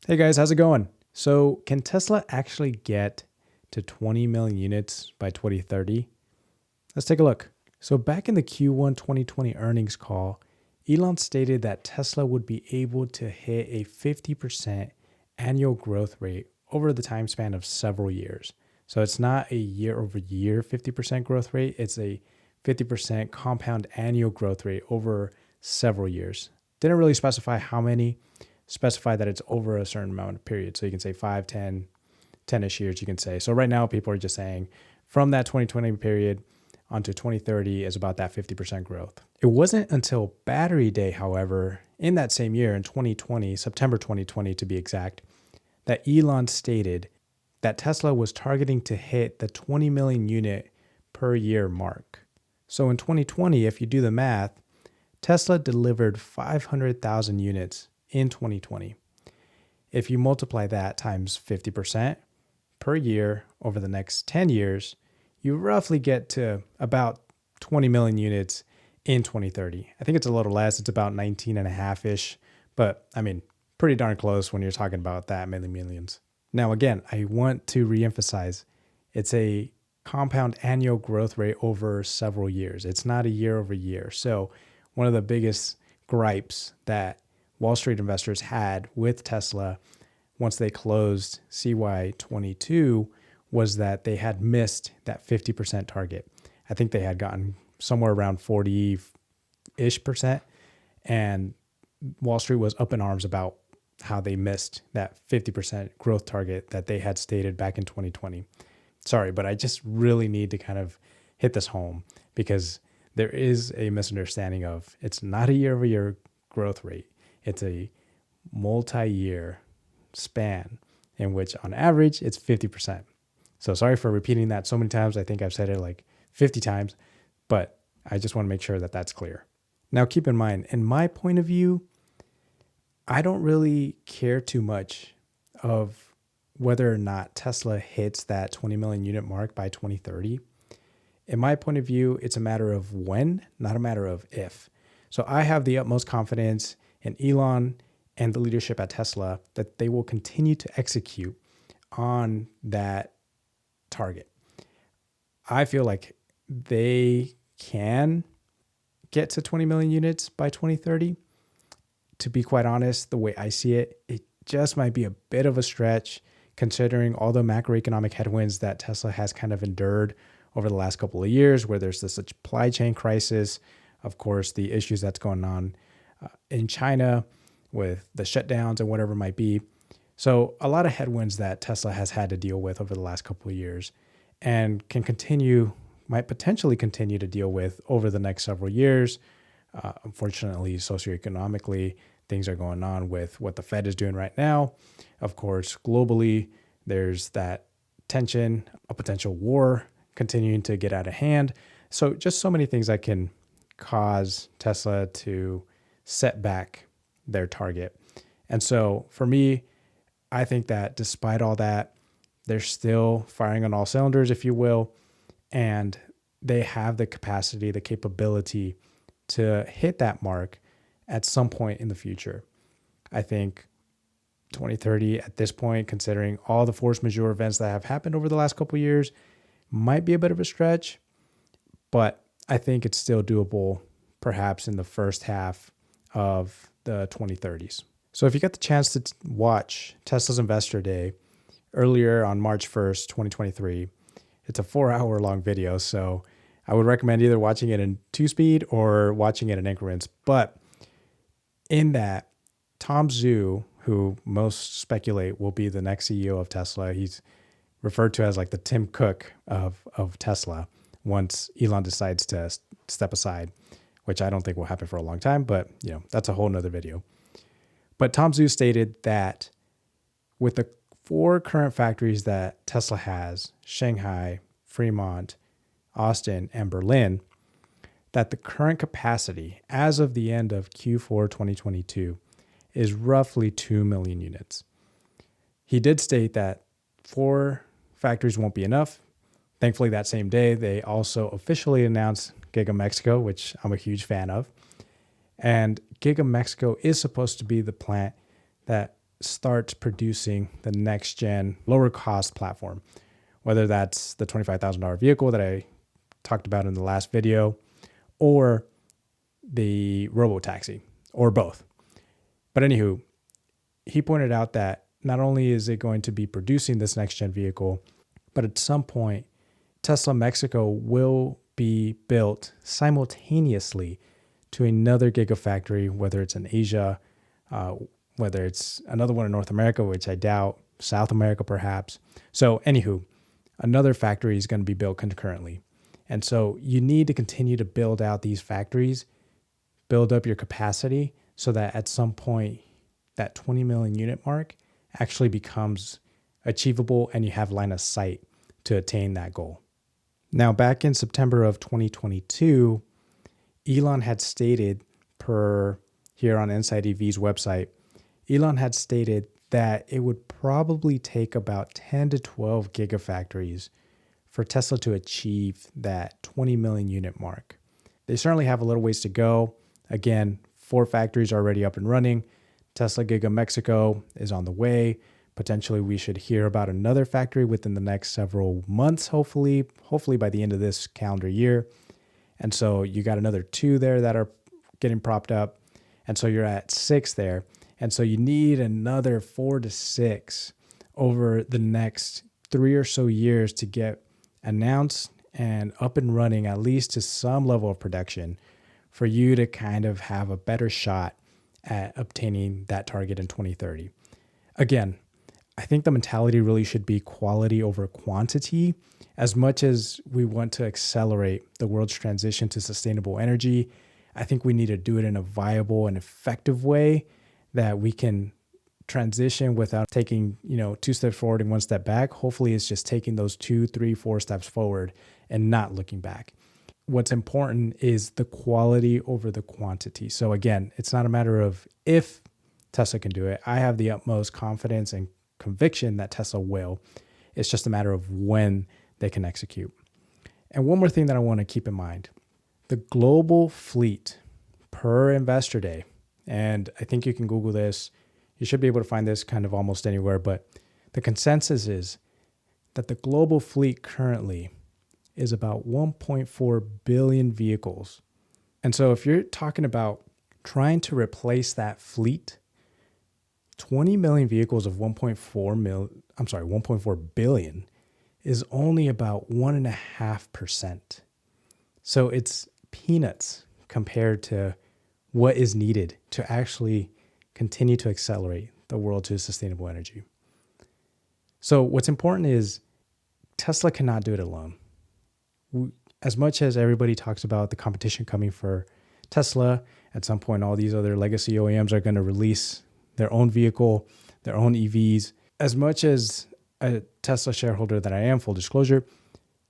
Hey guys, how's it going? So, can Tesla actually get to 20 million units by 2030? Let's take a look. So, back in the Q1 2020 earnings call, Elon stated that Tesla would be able to hit a 50% annual growth rate over the time span of several years. So, it's not a year over year 50% growth rate, it's a 50% compound annual growth rate over several years. Didn't really specify how many, specify that it's over a certain amount of period. So you can say 5, 10, 10-ish years, you can say. So right now, people are just saying from that 2020 period onto 2030 is about that 50% growth. It wasn't until Battery Day, however, in that same year, in 2020, September 2020 to be exact, that Elon stated that Tesla was targeting to hit the 20 million unit per year mark. So in 2020, if you do the math, Tesla delivered 500,000 units in 2020. If you multiply that times 50% per year over the next 10 years, you roughly get to about 20 million units in 2030. I think it's a little less, it's about 19 and a half-ish, but I mean, pretty darn close when you're talking about that many millions. Now, again, I want to reemphasize, it's a compound annual growth rate over several years. It's not a year over year. So one of the biggest gripes that Wall Street investors had with Tesla once they closed CY22 was that they had missed that 50% target. I think they had gotten somewhere around 40-ish percent, and Wall Street was up in arms about how they missed that 50% growth target that they had stated back in 2020. Sorry, but I just really need to kind of hit this home because there is a misunderstanding of it's not a year-over-year growth rate. It's a multi-year span in which on average it's 50%. So sorry for repeating that so many times. I think I've said it like 50 times, but I just want to make sure that that's clear. Now keep in mind, in my point of view, I don't really care too much of whether or not Tesla hits that 20 million unit mark by 2030. In my point of view, it's a matter of when, not a matter of if. So I have the utmost confidence in Elon and the leadership at Tesla that they will continue to execute on that target. I feel like they can get to 20 million units by 2030. To be quite honest, the way I see it, it just might be a bit of a stretch considering all the macroeconomic headwinds that Tesla has kind of endured over the last couple of years, where there's the supply chain crisis, of course, the issues that's going on in China with the shutdowns and whatever it might be. So a lot of headwinds that Tesla has had to deal with over the last couple of years and might potentially continue to deal with over the next several years. Unfortunately, socioeconomically, things are going on with what the Fed is doing right now. Of course, globally, there's that tension, a potential war continuing to get out of hand. So just so many things that can cause Tesla to set back their target. And so for me, I think that despite all that, they're still firing on all cylinders, if you will, and they have the capacity, the capability to hit that mark at some point in the future. I think 2030 at this point, considering all the force majeure events that have happened over the last couple of years, might be a bit of a stretch, but I think it's still doable perhaps in the first half of the 2030s. So if you got the chance to watch Tesla's Investor Day earlier on March 1st, 2023, it's a 4-hour long video. So I would recommend either watching it in 2-speed or watching it in increments. But in that, Tom Zhu, who most speculate will be the next CEO of Tesla, he's referred to as like the Tim Cook of Tesla once Elon decides to step aside, which I don't think will happen for a long time, but that's a whole nother video. But Tom Zhu stated that with the 4 current factories that Tesla has, Shanghai, Fremont, Austin, and Berlin, that the current capacity as of the end of Q4 2022 is roughly 2 million units. He did state that 4 factories won't be enough. Thankfully, that same day, they also officially announced Giga Mexico, which I'm a huge fan of. And Giga Mexico is supposed to be the plant that starts producing the next gen lower cost platform, whether that's the $25,000 vehicle that I talked about in the last video, or the robo-taxi, or both. But anywho, he pointed out that not only is it going to be producing this next gen vehicle, but at some point, Tesla Mexico will be built simultaneously to another Gigafactory, whether it's in Asia, whether it's another one in North America, which I doubt, South America perhaps. So anywho, another factory is going to be built concurrently. And so you need to continue to build out these factories, build up your capacity so that at some point that 20 million unit mark actually becomes achievable and you have line of sight to attain that goal. Now, back in September of 2022, Elon had stated, per here on Inside EV's website, Elon had stated that it would probably take about 10 to 12 gigafactories for Tesla to achieve that 20 million unit mark. They certainly have a little ways to go. Again, 4 factories are already up and running. Tesla Giga Mexico is on the way. Potentially, we should hear about another factory within the next several months, hopefully by the end of this calendar year. And so you got another 2 there that are getting propped up. And so you're at 6 there. And so you need another 4 to 6 over the next 3 or so years to get announced and up and running, at least to some level of production, for you to kind of have a better shot at obtaining that target in 2030. Again, I think the mentality really should be quality over quantity. As much as we want to accelerate the world's transition to sustainable energy, I think we need to do it in a viable and effective way that we can transition without taking, 2 steps forward and 1 step back. Hopefully it's just taking those 2, 3, 4 steps forward and not looking back. What's important is the quality over the quantity. So again, it's not a matter of if Tesla can do it. I have the utmost confidence and conviction that Tesla will. It's just a matter of when they can execute. And one more thing that I want to keep in mind, the global fleet per Investor Day, and I think you can Google this, you should be able to find this kind of almost anywhere, but the consensus is that the global fleet currently is about 1.4 billion vehicles. And so if you're talking about trying to replace that fleet, 20 million vehicles of 1.4 billion is only about 1.5%. So it's peanuts compared to what is needed to actually continue to accelerate the world to sustainable energy. So what's important is Tesla cannot do it alone. As much as everybody talks about the competition coming for Tesla, at some point all these other legacy OEMs are going to release their own vehicle, their own EVs. As much as a Tesla shareholder that I am, full disclosure,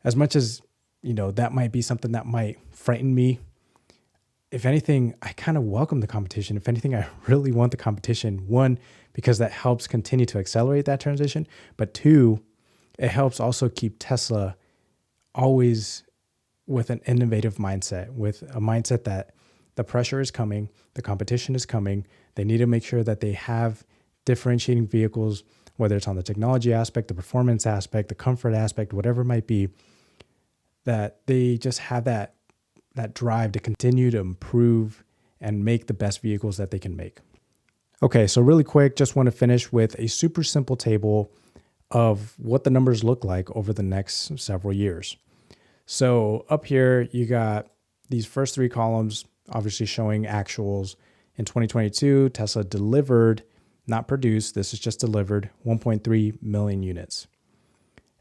as much as, that might be something that might frighten me, if anything, I kind of welcome the competition. If anything, I really want the competition. 1, because that helps continue to accelerate that transition. But 2, it helps also keep Tesla always with an innovative mindset, with a mindset that the pressure is coming, the competition is coming. They need to make sure that they have differentiating vehicles, whether it's on the technology aspect, the performance aspect, the comfort aspect, whatever it might be, that they just have that drive to continue to improve and make the best vehicles that they can make. Okay, so really quick, just want to finish with a super simple table of what the numbers look like over the next several years. So up here, you got these first 3 columns, obviously showing actuals. In 2022, Tesla delivered, not produced, this is just delivered, 1.3 million units.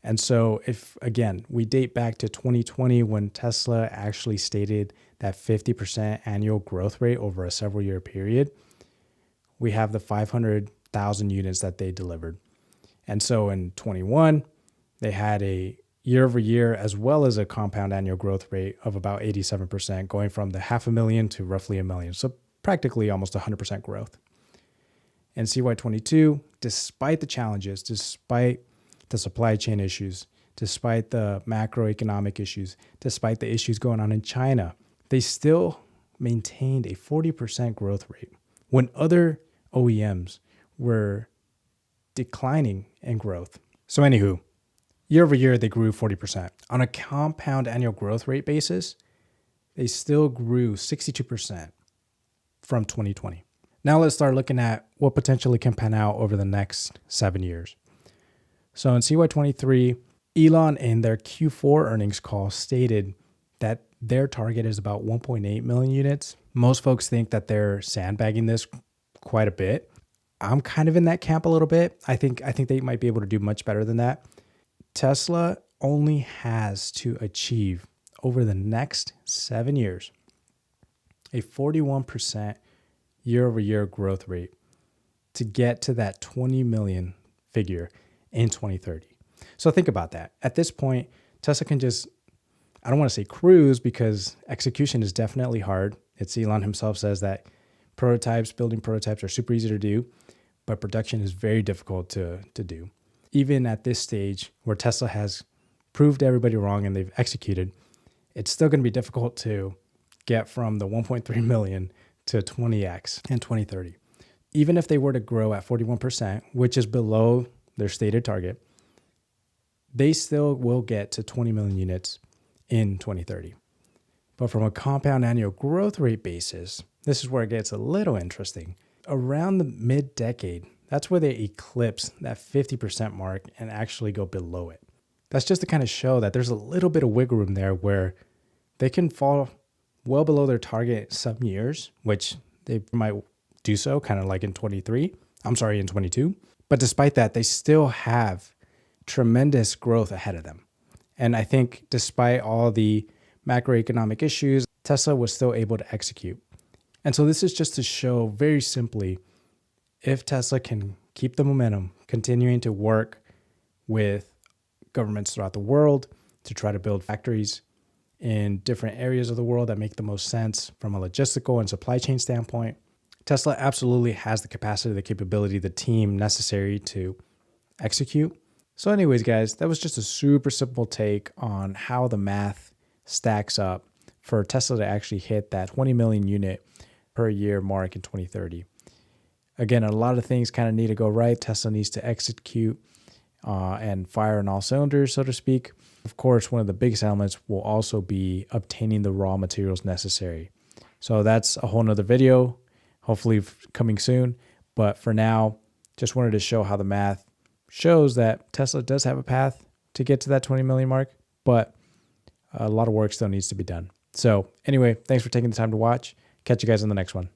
And so if, again, we date back to 2020 when Tesla actually stated that 50% annual growth rate over a several year period, we have the 500,000 units that they delivered. And so in 21, they had a year over year, as well as a compound annual growth rate of about 87%, going from the 500,000 to roughly 1 million. So practically almost 100% growth. In CY22, despite the challenges, despite the supply chain issues, despite the macroeconomic issues, despite the issues going on in China, they still maintained a 40% growth rate when other OEMs were declining in growth. So anywho, year over year, they grew 40%. On a compound annual growth rate basis, they still grew 62% from 2020. Now let's start looking at what potentially can pan out over the next 7 years. So in CY23, Elon in their Q4 earnings call stated that their target is about 1.8 million units. Most folks think that they're sandbagging this quite a bit. I'm kind of in that camp a little bit. I think they might be able to do much better than that. Tesla only has to achieve over the next 7 years a 41% year-over-year growth rate to get to that 20 million figure in 2030. So think about that. At this point, Tesla can just, I don't want to say cruise because execution is definitely hard. It's Elon himself says that building prototypes are super easy to do, but production is very difficult to do. Even at this stage where Tesla has proved everybody wrong and they've executed, it's still going to be difficult to get from the 1.3 million to 20x in 2030. Even if they were to grow at 41%, which is below their stated target, they still will get to 20 million units in 2030. But from a compound annual growth rate basis, this is where it gets a little interesting. Around the mid-decade, that's where they eclipse that 50% mark and actually go below it. That's just to kind of show that there's a little bit of wiggle room there where they can fall well below their target some years, which they might do so kind of like in 22. But despite that, they still have tremendous growth ahead of them. And I think despite all the macroeconomic issues, Tesla was still able to execute. And so this is just to show very simply, if Tesla can keep the momentum, continuing to work with governments throughout the world to try to build factories in different areas of the world that make the most sense from a logistical and supply chain standpoint, Tesla absolutely has the capacity, the capability, the team necessary to execute. So anyways, guys, that was just a super simple take on how the math stacks up for Tesla to actually hit that 20 million unit per year mark in 2030. Again, a lot of things kind of need to go right. Tesla needs to execute and fire on all cylinders, so to speak. Of course, one of the biggest elements will also be obtaining the raw materials necessary. So that's a whole nother video, hopefully coming soon. But for now, just wanted to show how the math shows that Tesla does have a path to get to that 20 million mark, but a lot of work still needs to be done. So anyway, thanks for taking the time to watch. Catch you guys in the next one.